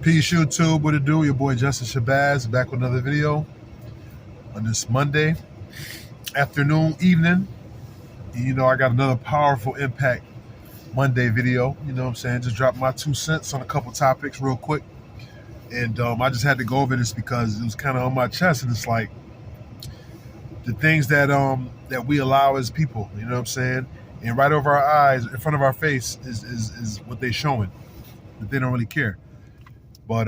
Peace YouTube, what it do? Your boy Justin Shabazz back with another video on this Monday afternoon, evening. You know, I got another powerful impact Monday video. You know what I'm saying? Just dropped my 2 cents on a couple topics real quick. And I just had to go over this because it was kind of on my chest. And it's like the things that we allow as people, you know what I'm saying? And right over our eyes, in front of our face is what they're showing. That they don't really care. But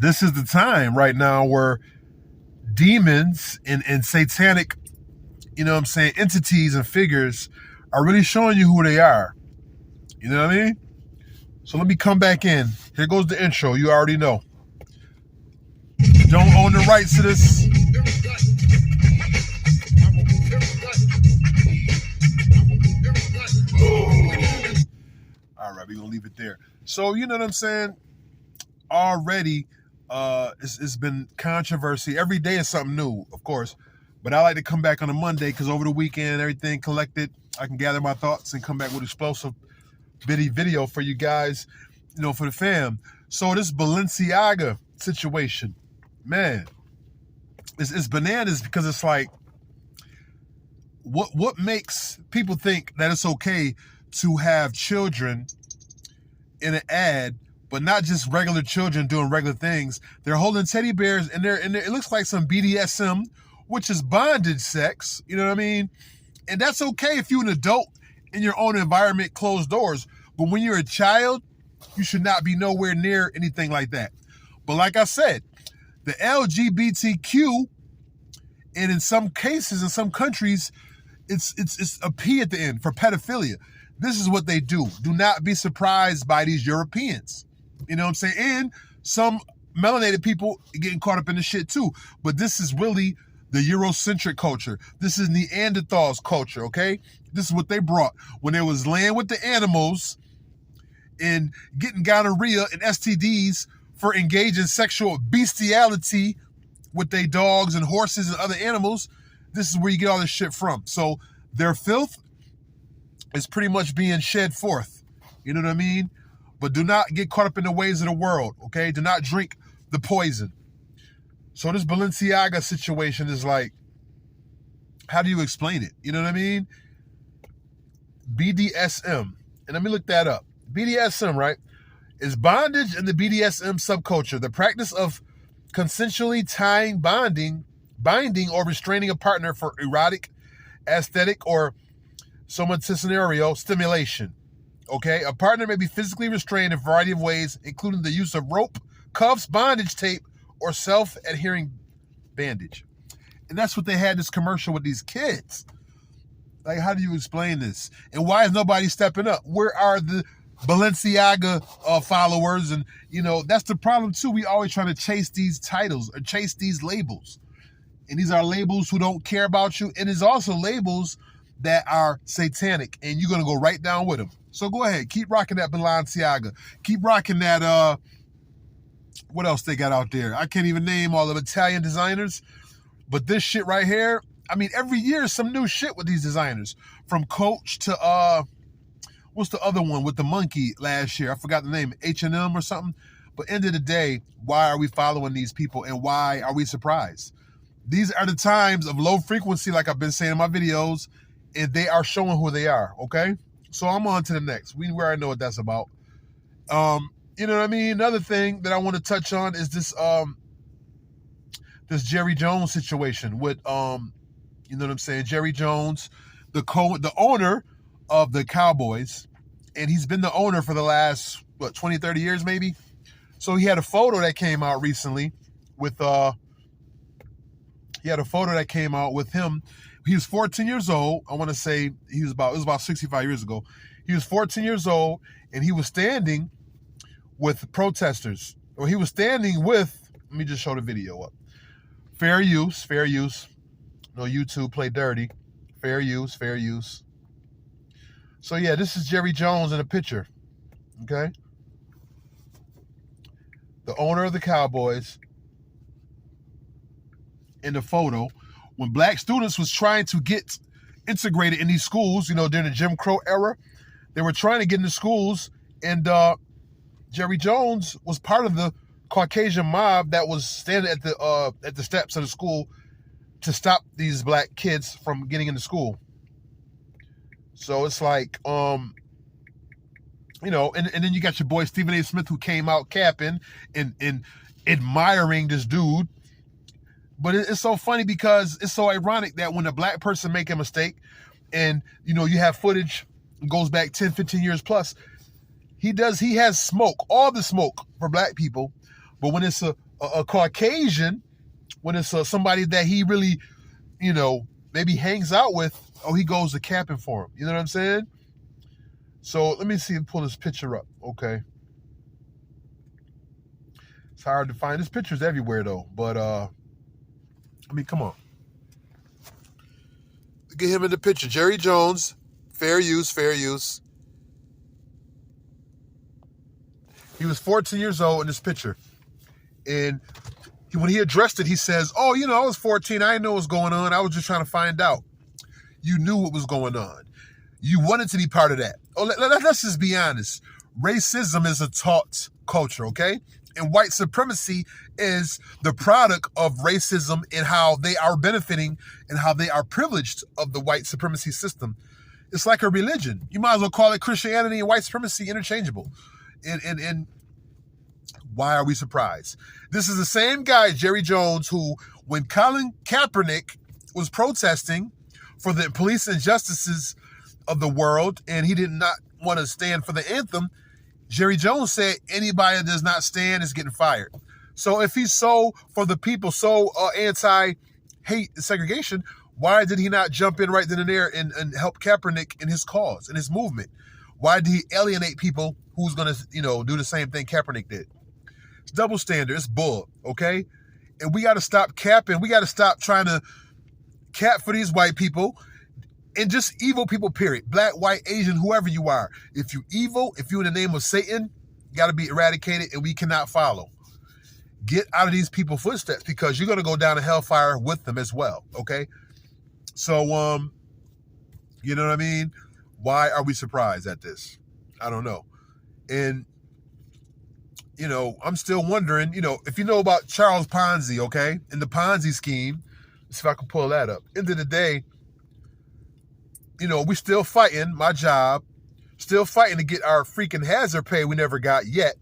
this is the time right now where demons and satanic, you know what I'm saying, entities and figures are really showing you who they are. You know what I mean? So let me come back in. Here goes the intro. You already know. Don't own the rights to this. All right, we're going to leave it there. So, you know what I'm saying? Already, it's been controversy. Every day is something new, of course. But I like to come back on a Monday because over the weekend, everything collected, I can gather my thoughts and come back with explosive video for you guys, you know, for the fam. So this Balenciaga situation, man, it's bananas because it's like, what makes people think that it's okay to have children in an ad, but not just regular children doing regular things? They're holding teddy bears and it looks like some BDSM, which is bondage sex, you know what I mean? And that's okay if you're an adult in your own environment, closed doors. But when you're a child, you should not be nowhere near anything like that. But like I said, the LGBTQ, and in some cases, in some countries, it's a P at the end for pedophilia. This is what they do. Do not be surprised by these Europeans. You know what I'm saying? And some melanated people getting caught up in the shit too. But this is really the Eurocentric culture. This is Neanderthals culture, okay? This is what they brought when they was laying with the animals and getting gonorrhea and STDs for engaging sexual bestiality with their dogs and horses and other animals. This is where you get all this shit from. So their filth is pretty much being shed forth. You know what I mean? But do not get caught up in the ways of the world, okay? Do not drink the poison. So this Balenciaga situation is like, how do you explain it? You know what I mean? BDSM. And let me look that up. BDSM, right, is bondage in the BDSM subculture, the practice of consensually tying, binding or restraining a partner for erotic, aesthetic, or scenario stimulation. Okay, a partner may be physically restrained in a variety of ways, including the use of rope, cuffs, bondage tape, or self-adhering bandage. And that's what they had this commercial with these kids. Like, how do you explain this? And why is nobody stepping up? Where are the Balenciaga followers? And, you know, that's the problem too. We always trying to chase these titles or chase these labels. And these are labels who don't care about you. And there's also labels that are satanic. And you're going to go right down with them. So go ahead. Keep rocking that Balenciaga. Keep rocking that, what else they got out there? I can't even name all the Italian designers. But this shit right here, I mean, every year some new shit with these designers. From Coach to, what's the other one with the monkey last year? I forgot the name, H&M or something. But end of the day, why are we following these people and why are we surprised? These are the times of low frequency, like I've been saying in my videos, and they are showing who they are, okay? So I'm on to the next. We already know what that's about. You know what I mean? Another thing that I want to touch on is this this Jerry Jones situation with, you know what I'm saying? Jerry Jones, the owner of the Cowboys, and he's been the owner for the last, 20, 30 years maybe? So he had a photo that came out recently with, him. He was 14 years old. I want to say it was about 65 years ago. He was 14 years old, and he was standing with protesters. Or he was standing with, let me just show the video up. Fair use. No YouTube play dirty. Fair use. So yeah, this is Jerry Jones in a picture. Okay? The owner of the Cowboys in the photo when black students was trying to get integrated in these schools, you know, during the Jim Crow era. They were trying to get into schools, and Jerry Jones was part of the Caucasian mob that was standing at the steps of the school to stop these black kids from getting into school. So it's like, and then you got your boy Stephen A. Smith, who came out capping and admiring this dude. But it's so funny because it's so ironic that when a black person make a mistake and, you have footage goes back 10, 15 years plus, he has smoke, all the smoke for black people. But when it's a Caucasian, when it's somebody that he really, maybe hangs out with, he goes to capping for him. You know what I'm saying? So let me see, pull this picture up. Okay. It's hard to find. This picture's everywhere though. But, come on. Get him in the picture. Jerry Jones, fair use. He was 14 years old in this picture. And when he addressed it, he says, I was 14. I didn't know what was going on. I was just trying to find out. You knew what was going on. You wanted to be part of that. Let's just be honest. Racism is a taught culture, okay? And white supremacy is the product of racism and how they are benefiting and how they are privileged of the white supremacy system. It's like a religion. You might as well call it Christianity and white supremacy interchangeable. And why are we surprised? This is the same guy, Jerry Jones, who, when Colin Kaepernick was protesting for the police injustices of the world, and he did not want to stand for the anthem, Jerry Jones said anybody that does not stand is getting fired. So if he's so for the people, so anti-hate segregation, why did he not jump in right then and there and help Kaepernick in his cause, in his movement? Why did he alienate people who's going to, do the same thing Kaepernick did? It's double standard. It's bull, okay? And we got to stop capping. We got to stop trying to cap for these white people and just evil people, period. Black, white, Asian, whoever you are. If you evil, if you in the name of Satan, you got to be eradicated and we cannot follow. Get out of these people's footsteps because you're going to go down to hellfire with them as well, okay? So, you know what I mean? Why are we surprised at this? I don't know. And, I'm still wondering, if you know about Charles Ponzi, okay? And the Ponzi scheme, let's see if I can pull that up. End of the day, we still fighting, my job, still fighting to get our freaking hazard pay we never got yet.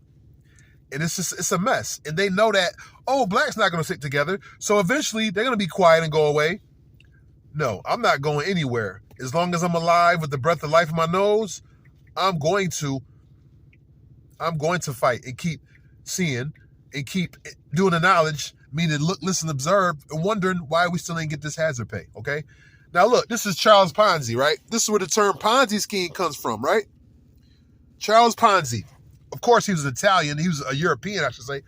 And it's a mess. And they know that, black's not going to stick together. So eventually they're going to be quiet and go away. No, I'm not going anywhere. As long as I'm alive with the breath of life in my nose, I'm going to fight and keep seeing and keep doing the knowledge, meaning look, listen, observe, and wondering why we still ain't get this hazard pay, okay? Now look, this is Charles Ponzi, right? This is where the term Ponzi scheme comes from, right? Charles Ponzi. Of course, he was an Italian. He was a European, I should say.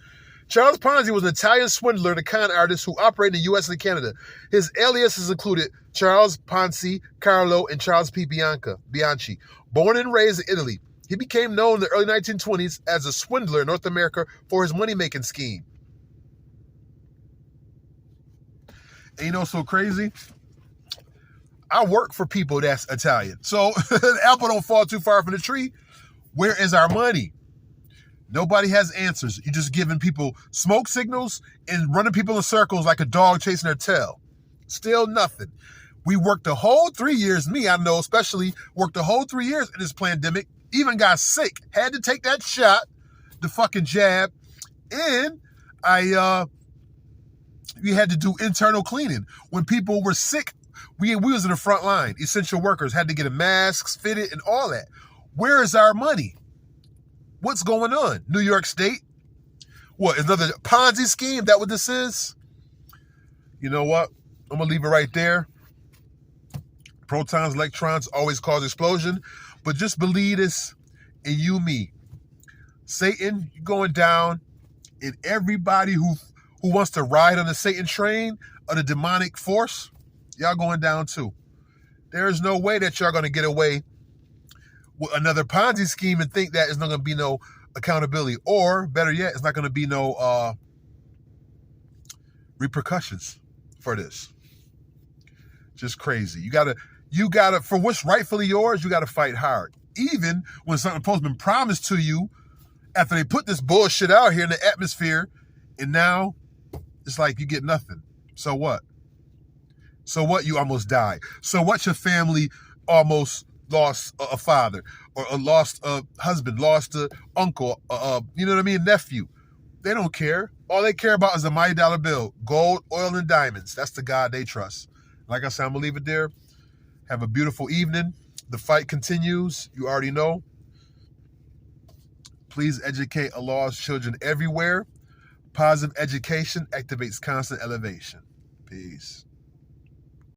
Charles Ponzi was an Italian swindler and a con artist who operated in the U.S. and Canada. His aliases included Charles Ponzi, Carlo, and Charles P. Bianchi. Born and raised in Italy, he became known in the early 1920s as a swindler in North America for his money-making scheme. And so crazy? I work for people that's Italian. So the apple don't fall too far from the tree. Where is our money? Nobody has answers. You're just giving people smoke signals and running people in circles like a dog chasing their tail. Still nothing. We worked the whole 3 years, me, I know, especially worked the whole 3 years in this pandemic, even got sick, had to take that shot, the fucking jab, and we had to do internal cleaning. When people were sick, we was in the front line. Essential workers had to get masks fitted and all that. Where is our money? What's going on? New York State? What, another Ponzi scheme? That what this is? You know what? I'm going to leave it right there. Protons, electrons always cause explosion. But just believe this in you, me. Satan, you're going down. And everybody who wants to ride on the Satan train or the demonic force, y'all going down too. There's no way that y'all going to get away with another Ponzi scheme and think that it's not going to be no accountability. Or, better yet, it's not going to be no repercussions for this. Just crazy. You gotta, for what's rightfully yours, you gotta fight hard. Even when something's supposed to be promised to you After they put this bullshit out here in the atmosphere, and now it's like you get nothing. So what? So what? You almost died. So what? Your family almost lost a father, or lost a husband, lost a uncle, you know what I mean, nephew. They don't care. All they care about is a mighty dollar bill, gold, oil, and diamonds. That's the God they trust. Like I said, I'm gonna leave it there. Have a beautiful evening. The fight continues. You already know. Please educate Allah's children everywhere. Positive education activates constant elevation. Peace.